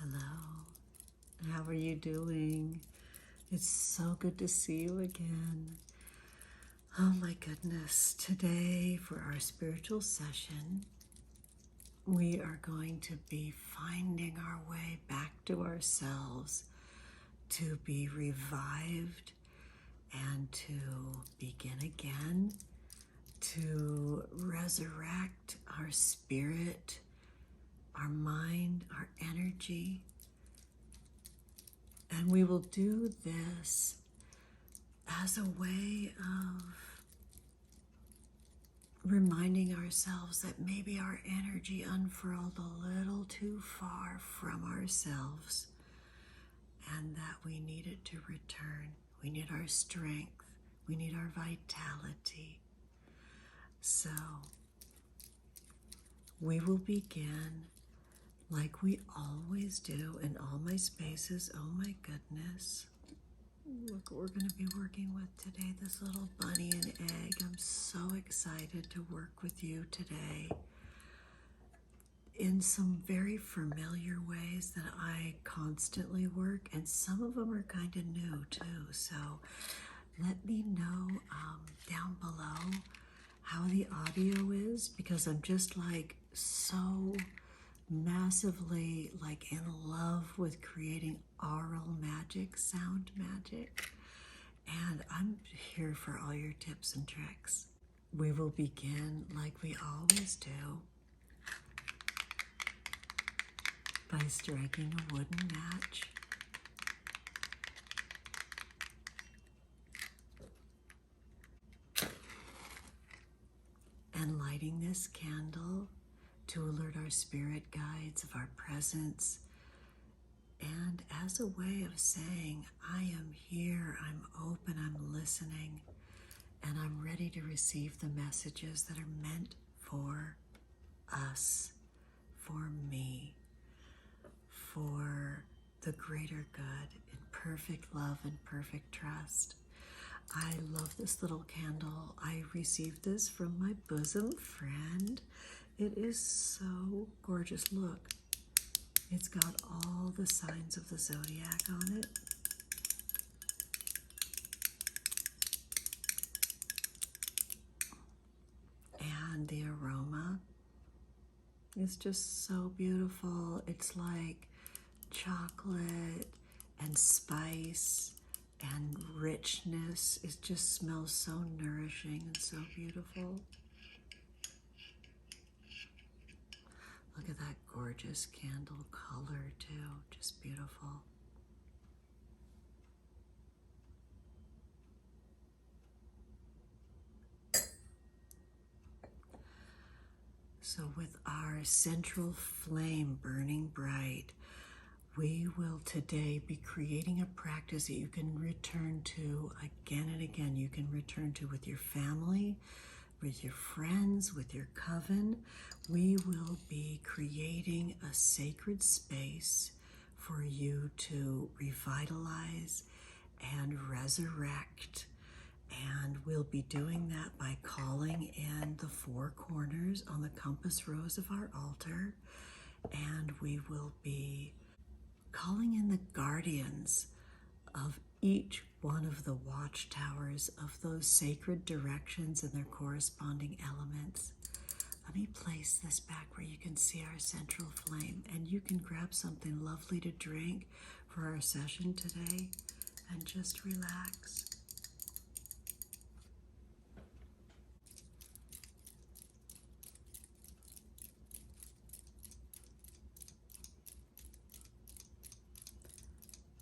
Hello, how are you doing? It's so good to see you again. Oh my goodness, today for our spiritual session, we are going to be finding our way back to ourselves, to be revived and to begin again, to resurrect our spirit, our mind, our energy. And we will do this as a way of reminding ourselves that maybe our energy unfurled a little too far from ourselves and that we need it to return. We need our strength. We need our vitality. So we will begin like we always do in all my spaces. Oh my goodness. Look what we're going to be working with today, this little bunny and egg. I'm so excited to work with you today in some very familiar ways that I constantly work, and some of them are kind of new too. So let me know down below how the audio is, because I'm just like so massively like in love with creating aural magic, sound magic, and I'm here for all your tips and tricks. We will begin like we always do by striking a wooden match and lighting this candle to alert our spirit guides of our presence, and as a way of saying, I am here, I'm open, I'm listening, and I'm ready to receive the messages that are meant for us, for me, for the greater good, in perfect love and perfect trust. I love this little candle. I received this from my bosom friend. It is so gorgeous. Look, it's got all the signs of the zodiac on it. And the aroma is just so beautiful. It's like chocolate and spice and richness. It just smells so nourishing and so beautiful. Look at that gorgeous candle color too, just beautiful. So with our central flame burning bright, we will today be creating a practice that you can return to again and again. You can return to with your family, with your friends, with your coven. We will be creating a sacred space for you to revitalize and resurrect. And we'll be doing that by calling in the four corners on the compass rose of our altar. And we will be calling in the guardians of each one of the watchtowers of those sacred directions and their corresponding elements. Let me place this back where you can see our central flame, and you can grab something lovely to drink for our session today and just relax.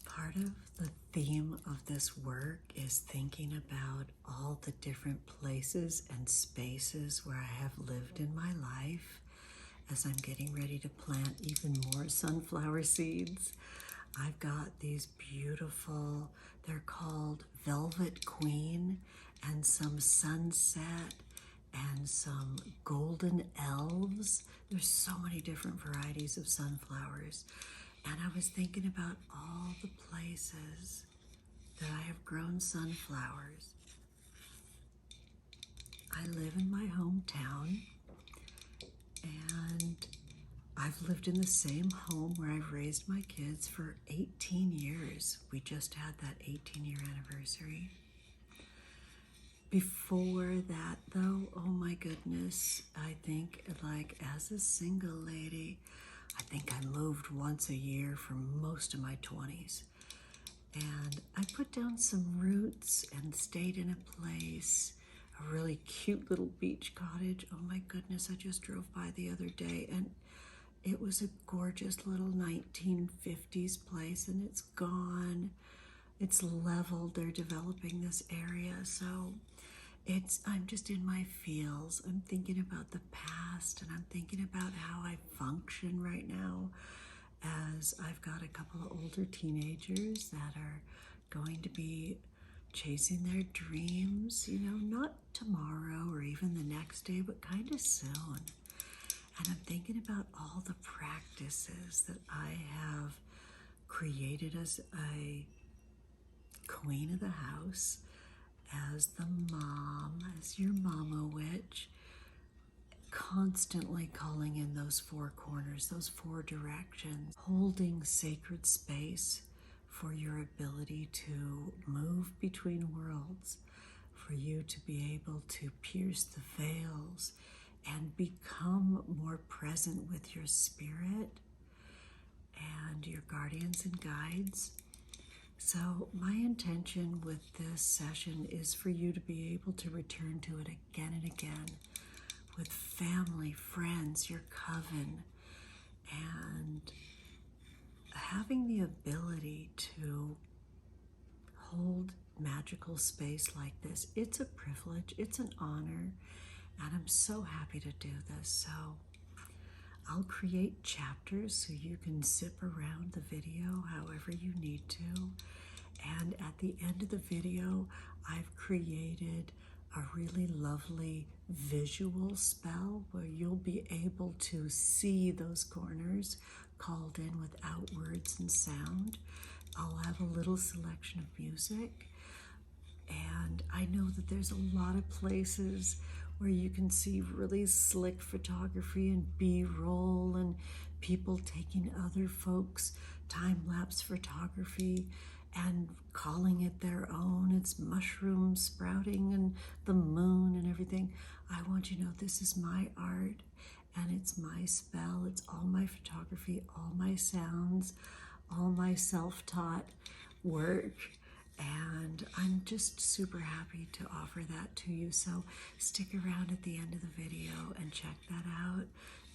Part of the theme of this work is thinking about all the different places and spaces where I have lived in my life as I'm getting ready to plant even more sunflower seeds. I've got these beautiful, they're called Velvet Queen, and some Sunset, and some Golden Elves. There's so many different varieties of sunflowers. And I was thinking about all the places that I have grown sunflowers. I live in my hometown, and I've lived in the same home where I've raised my kids for 18 years. We just had that 18-year anniversary. Before that, though, oh my goodness, I think, like, as a single lady, I think I moved once a year for most of my 20s. And I put down some roots and stayed in a place, a really cute little beach cottage. Oh my goodness, I just drove by the other day, and it was a gorgeous little 1950s place, and it's gone. It's leveled. They're developing this area, so I'm just in my feels. I'm thinking about the past, and I'm thinking about how I function right now, as I've got a couple of older teenagers that are going to be chasing their dreams, you know, not tomorrow or even the next day, but kind of soon. And I'm thinking about all the practices that I have created as a queen of the house, as the mom, as your mama witch, constantly calling in those four corners, those four directions, holding sacred space for your ability to move between worlds, for you to be able to pierce the veils and become more present with your spirit and your guardians and guides. So my intention with this session is for you to be able to return to it again and again with family, friends, your coven, and having the ability to hold magical space like this. It's a privilege, it's an honor, and I'm so happy to do this. So I'll create chapters so you can zip around the video however you need to. And at the end of the video, I've created a really lovely visual spell where you'll be able to see those corners called in without words and sound. I'll have a little selection of music. And I know that there's a lot of places where you can see really slick photography and B-roll and people taking other folks' time-lapse photography and calling it their own. It's mushrooms sprouting and the moon and everything. I want you to know this is my art and it's my spell. It's all my photography, all my sounds, all my self-taught work. And I'm just super happy to offer that to you. So stick around at the end of the video and check that out.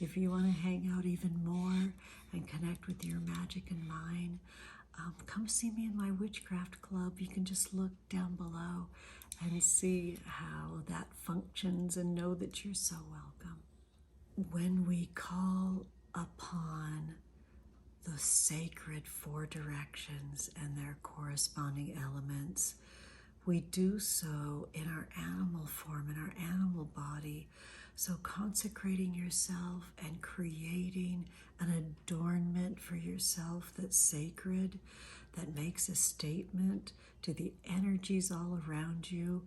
If you want to hang out even more and connect with your magic and mine, come see me in my witchcraft club. You can just look down below and see how that functions and know that you're so welcome. When we call upon the sacred four directions and their corresponding elements, we do so in our animal form, in our animal body. So consecrating yourself and creating an adornment for yourself that's sacred, that makes a statement to the energies all around you,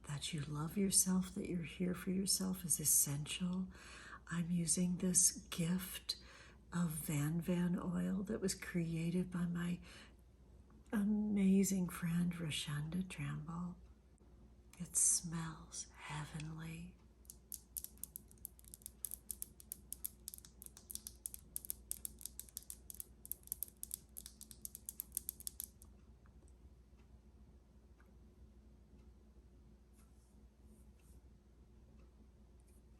that you love yourself, that you're here for yourself, is essential. I'm using this gift of Van oil that was created by my amazing friend Rashonda Tramble. It smells heavenly.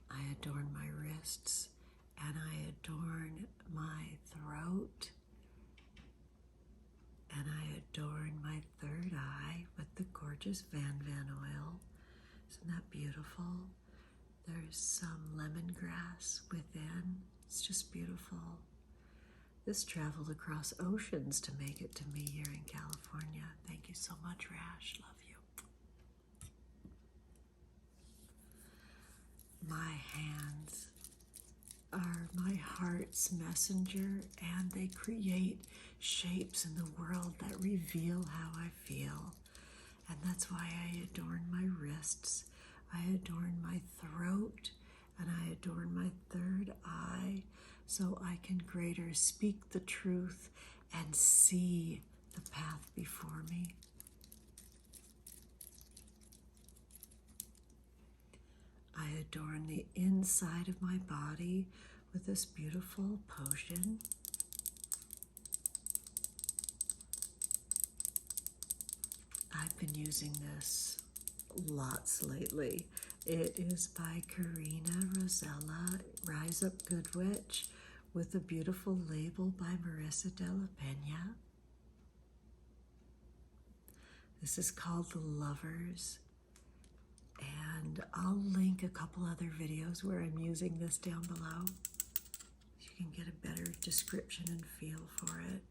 I adorn my wrists and I adorn my throat and I adorn my third eye with the gorgeous Van oil. Isn't that beautiful? There's some lemongrass within. It's just beautiful. This traveled across oceans to make it to me here in California. Thank you so much, Rash. Love you. My hands are my heart's messenger, and they create shapes in the world that reveal how I feel. And that's why I adorn my wrists, I adorn my throat, and I adorn my third eye, so I can greater speak the truth and see the path before me. I adorn the inside of my body with this beautiful potion. I've been using this lots lately. It is by Karina Rosella, Rise Up Good Witch, with a beautiful label by Marisa de la Peña. This is called The Lovers. And I'll link a couple other videos where I'm using this down below, so you can get a better description and feel for it.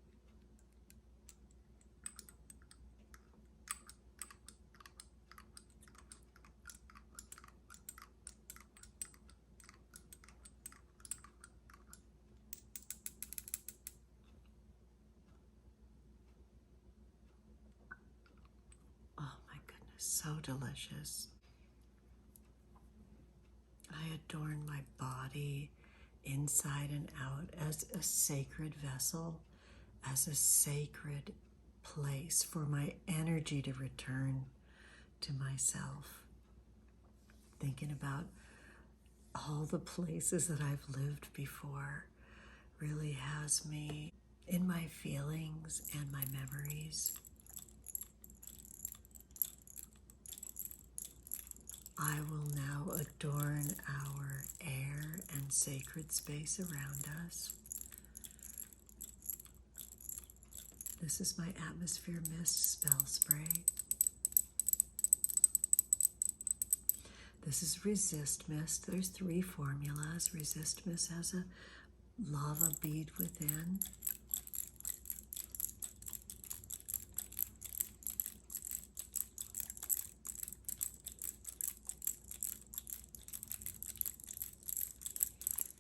Oh my goodness, so delicious. I adorn my body inside and out as a sacred vessel, as a sacred place for my energy to return to myself. Thinking about all the places that I've lived before really has me in my feelings and my memories. I will now adorn our air and sacred space around us. This is my Atmosphere Mist spell spray. This is Resist Mist. There's 3 formulas. Resist Mist has a lava bead within.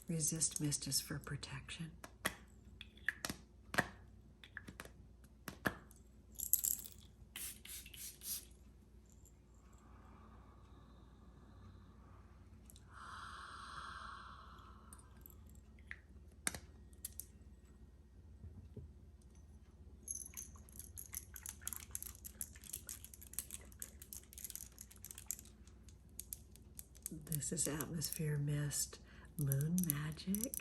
Resist Mist is for protection. This is Atmosphere Mist Moon Magic,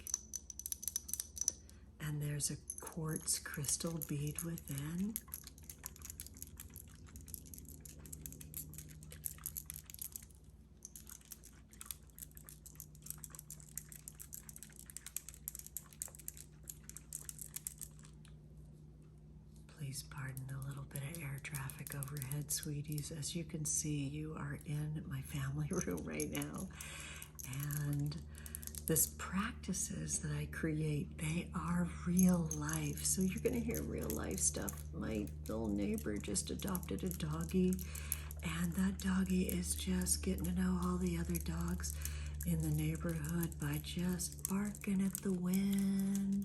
and there's a quartz crystal bead within. Please pardon a little bit of air traffic overhead, sweeties. As you can see, you are in my family room right now, and this practices that I create, they are real life. So you're gonna hear real life stuff. My little neighbor just adopted a doggie, and that doggie is just getting to know all the other dogs in the neighborhood by just barking at the wind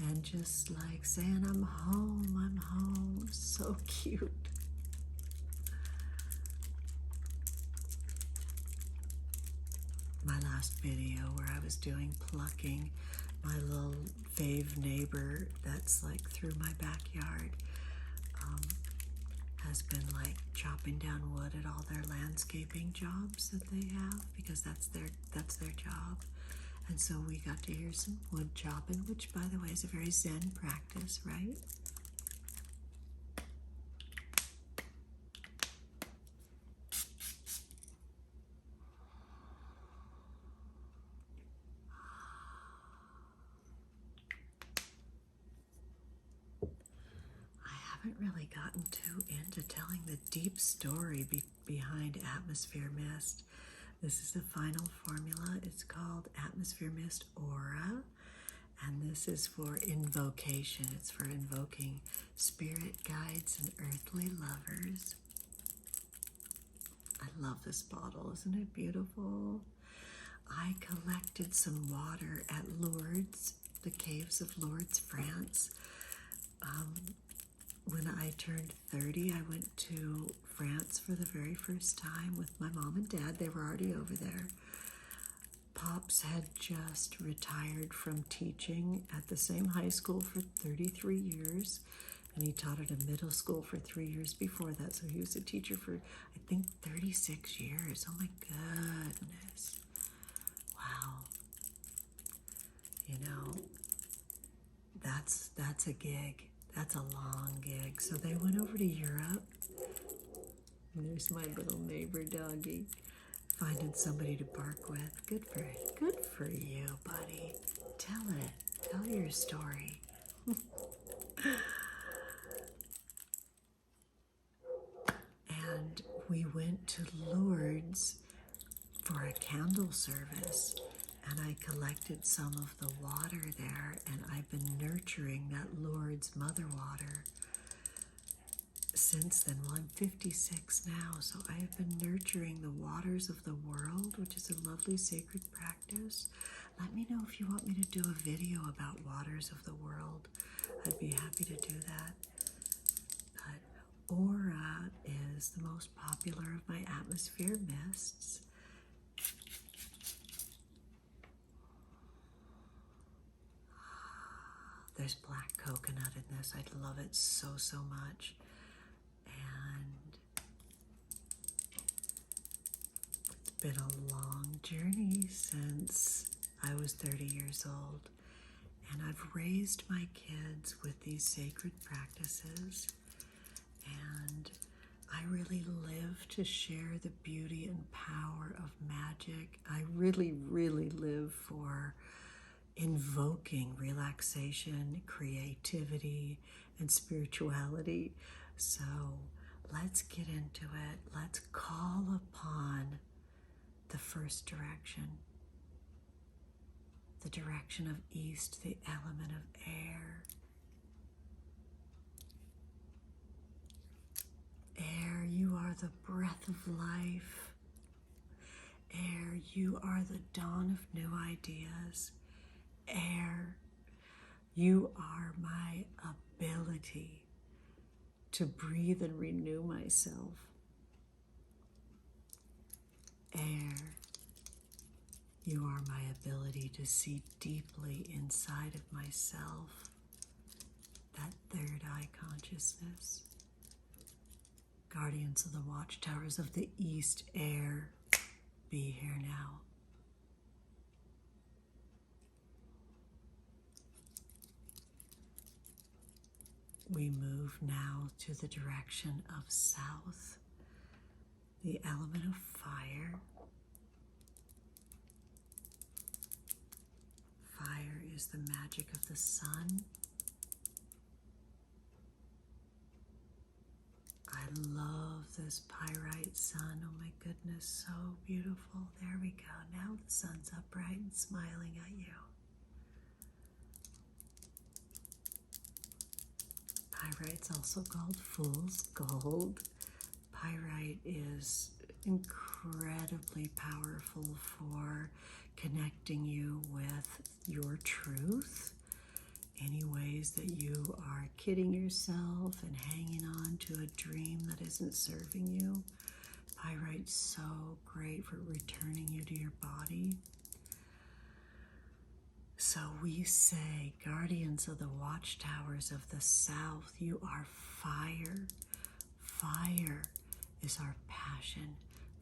and just like saying, I'm home, I'm home. So cute. My last video where I was doing plucking, my little fave neighbor that's like through my backyard has been like chopping down wood at all their landscaping jobs that they have, because that's their job. And so we got to hear some wood chopping, which by the way is a very Zen practice, right? Haven't really gotten too into telling the deep story behind Atmosphere Mist. This is the final formula. It's called Atmosphere Mist OPRAH, and this is for invocation. It's for invoking spirit guides and earthly lovers. I love this bottle. Isn't it beautiful? I collected some water at Lourdes, the caves of Lourdes, France. When I turned 30, I went to France for the very first time with my mom and dad. They were already over there. Pops had just retired from teaching at the same high school for 33 years, and he taught at a middle school for 3 years before that, so he was a teacher for, I think, 36 years. Oh my goodness. Wow. You know, that's a gig. That's a long gig. So they went over to Europe. And there's my little neighbor doggy, finding somebody to bark with. Good for you, buddy. Tell it. Tell your story. And we went to Lourdes for a candle service, and I collected some of the water there, and I've been nurturing that Lourdes mother water since then. Well, I'm 56 now, so I have been nurturing the waters of the world, which is a lovely sacred practice. Let me know if you want me to do a video about waters of the world. I'd be happy to do that. But OPRAH is the most popular of my atmosphere mists. There's black coconut in this. I love it so, so much. And it's been a long journey since I was 30 years old. And I've raised my kids with these sacred practices. And I really live to share the beauty and power of magic. I really, really live for invoking relaxation, creativity, and spirituality. So let's get into it. Let's call upon the first direction, the direction of east, the element of air. Air, you are the breath of life. Air, you are the dawn of new ideas. Air, you are my ability to breathe and renew myself. Air, you are my ability to see deeply inside of myself, that third eye consciousness. Guardians of the watchtowers of the east, air, be here now. We move now to the direction of south, the element of fire. Fire is the magic of the sun. I love this pyrite sun. Oh my goodness, so beautiful. There we go. Now the sun's upright and smiling at you. Pyrite's also called fool's gold. Pyrite is incredibly powerful for connecting you with your truth. Any ways that you are kidding yourself and hanging on to a dream that isn't serving you. Pyrite's so great for returning you to your body. So we say, guardians of the watchtowers of the south, you are fire. Fire is our passion.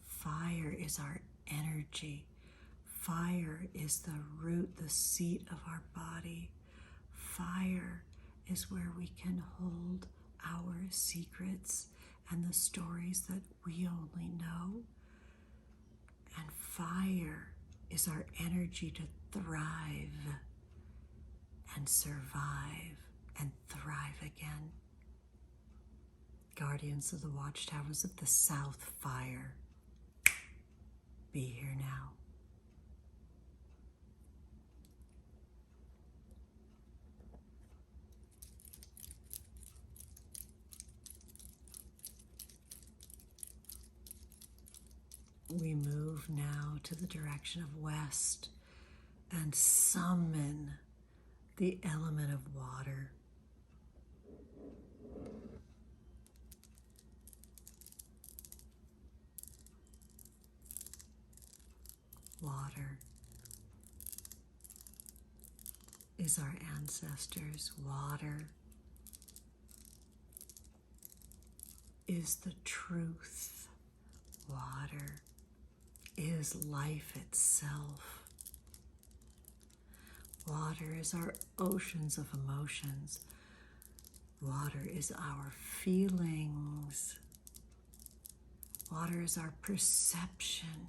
Fire is our energy. Fire is the root, the seat of our body. Fire is where we can hold our secrets and the stories that we only know. And fire is our energy to thrive and survive and thrive again. Guardians of the watchtowers of the south, fire, be here now. We move now to the direction of west and summon the element of water. Water, is our ancestors. Water is the truth. Water is life itself. Water is our oceans of emotions. Water is our feelings. Water is our perception.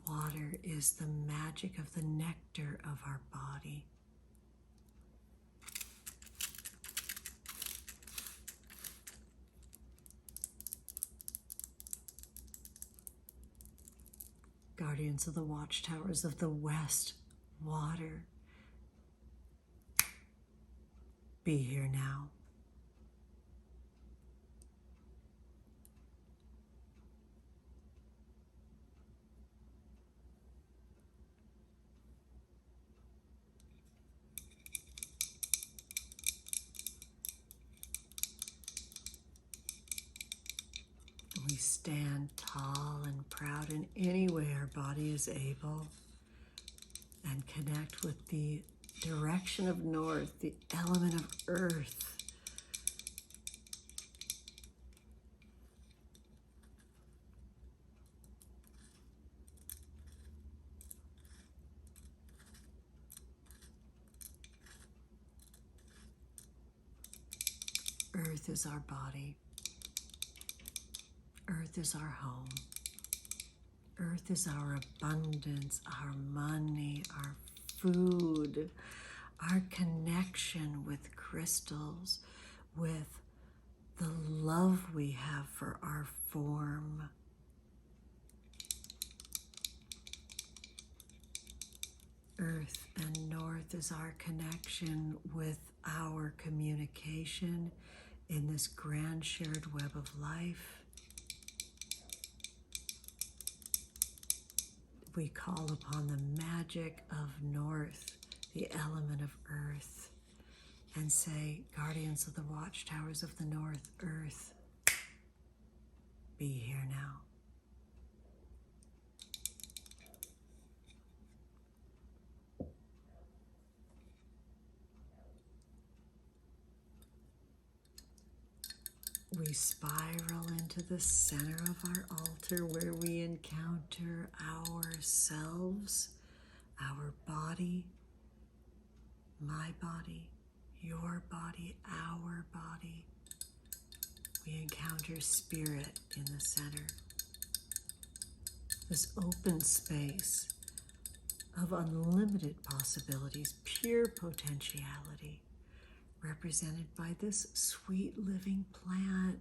Water is the magic of the nectar of our body. Guardians of the watchtowers of the West, water, be here now. We stand tall and proud in any way our body is able and connect with the direction of north, the element of earth. Earth is our body. Earth is our home. Earth is our abundance, our money, our food, our connection with crystals, with the love we have for our form. Earth and north is our connection with our communication in this grand shared web of life. We call upon the magic of north, the element of earth, and say, guardians of the watchtowers of the north, earth, be here now. We spiral into the center of our altar where we encounter ourselves, our body, my body, your body, our body. We encounter spirit in the center. This open space of unlimited possibilities, pure potentiality, represented by this sweet living plant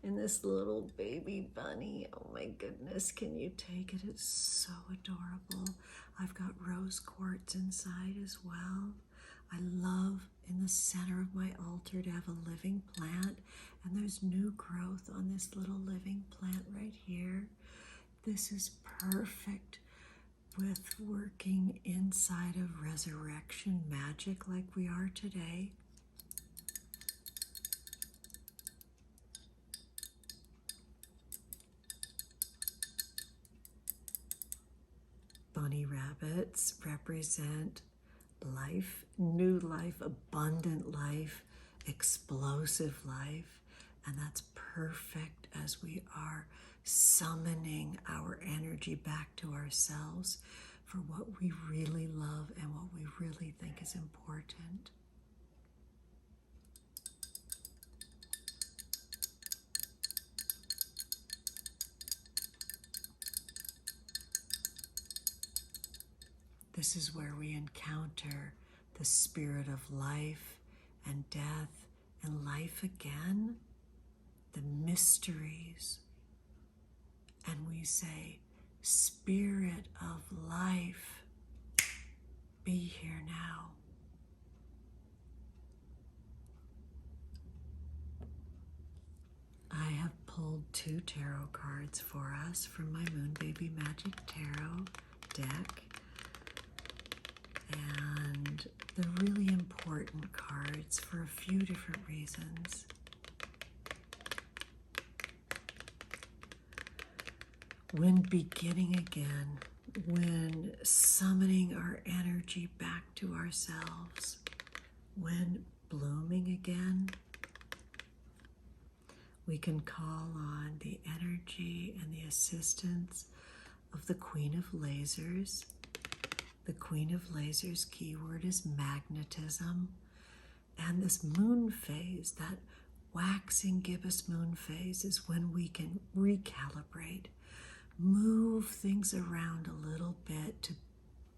and this little baby bunny. Oh my goodness, can you take it? It's so adorable. I've got rose quartz inside as well. I love in the center of my altar to have a living plant, and there's new growth on this little living plant right here. This is perfect with working inside of resurrection magic like we are today. Bunny rabbits represent life, new life, abundant life, explosive life, and that's perfect as we are summoning our energy back to ourselves for what we really love and what we really think is important. This is where we encounter the spirit of life and death and life again, the mysteries. And we say, Spirit of life, be here now. I have pulled 2 tarot cards for us from my Moon Baby Magic Tarot deck. And they're really important cards for a few different reasons. when beginning again, when summoning our energy back to ourselves, when blooming again, we can call on the energy and the assistance of the Queen of Lasers. The Queen of Lasers keyword is magnetism. And this moon phase, that waxing gibbous moon phase, is when we can recalibrate, move things around a little bit to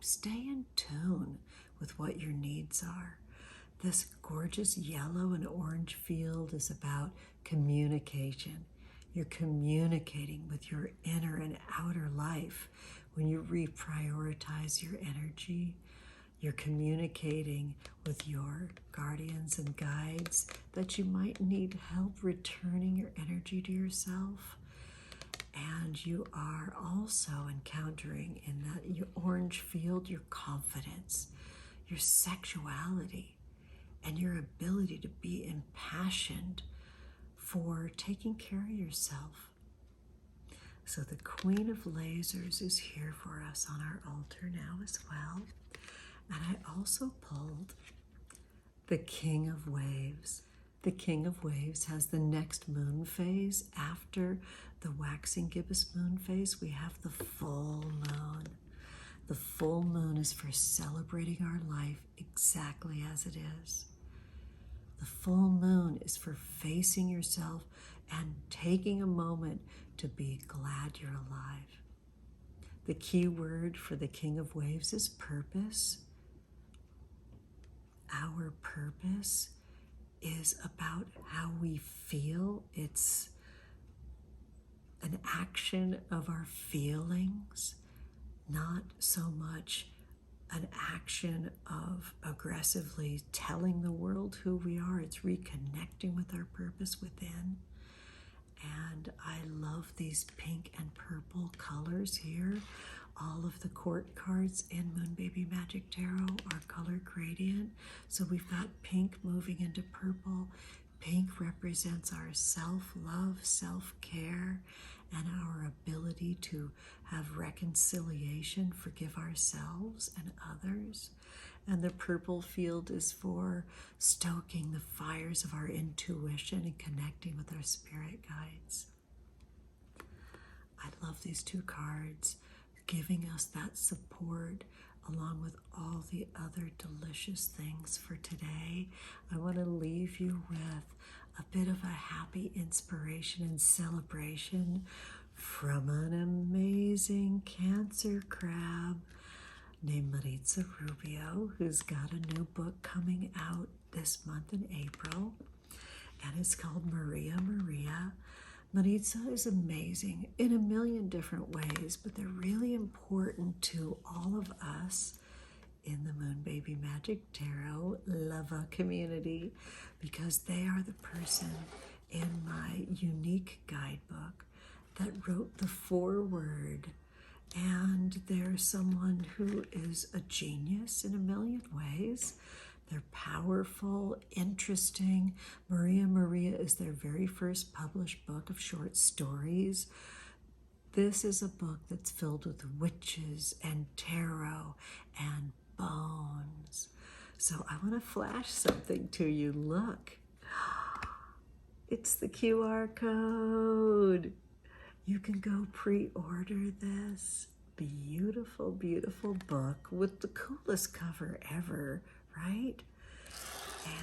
stay in tune with what your needs are. This gorgeous yellow and orange field is about communication. You're communicating with your inner and outer life when you reprioritize your energy. You're communicating with your guardians and guides that you might need help returning your energy to yourself. And you are also encountering in that your orange field your confidence, your sexuality, and your ability to be impassioned for taking care of yourself. So the Queen of Lasers is here for us on our altar now as well. And I also pulled the King of Waves. The King of Waves has the next moon phase. After the waxing gibbous moon phase, we have the full moon. The full moon is for celebrating our life exactly as it is. The full moon is for facing yourself and taking a moment to be glad you're alive. The key word for the King of Waves is purpose. Our purpose is about how we feel. It's an action of our feelings, not so much an action of aggressively telling the world who we are. It's reconnecting with our purpose within. And I love these pink and purple colors here. All of the court cards in Moon Baby Magic Tarot are color gradient. So we've got pink moving into purple. Pink represents our self-love, self-care, and our ability to have reconciliation, forgive ourselves and others. And the purple field is for stoking the fires of our intuition and connecting with our spirit guides. I love these two cards, giving us that support along with all the other delicious things for today. I want to leave you with a bit of a happy inspiration and celebration from an amazing Cancer crab named Marisa Rubio, who's got a new book coming out this month in April, and it's called Maria Maria. Marisa is amazing in a million different ways, but they're really important to all of us in the Moon Baby Magic Tarot Love community, because they are the person in my unique guidebook that wrote the foreword. And they're someone who is a genius in a million ways. They're powerful, interesting. Maria Maria is their very first published book of short stories. This is a book that's filled with witches and tarot and bones. So I want to flash something to you. Look, it's the QR code. You can go pre-order this beautiful, beautiful book with the coolest cover ever, right?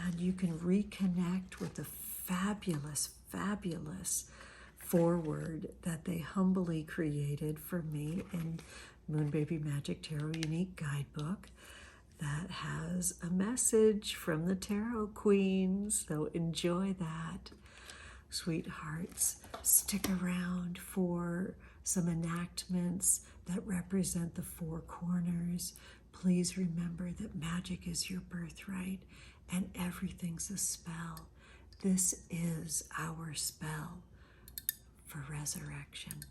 And you can reconnect with the fabulous, fabulous foreword that they humbly created for me in Moon Baby Magic Tarot Unique Guidebook that has a message from the Tarot Queens. So enjoy that. Sweethearts, stick around for some enactments that represent the four corners. Please remember that magic is your birthright and everything's a spell. This is our spell for resurrection.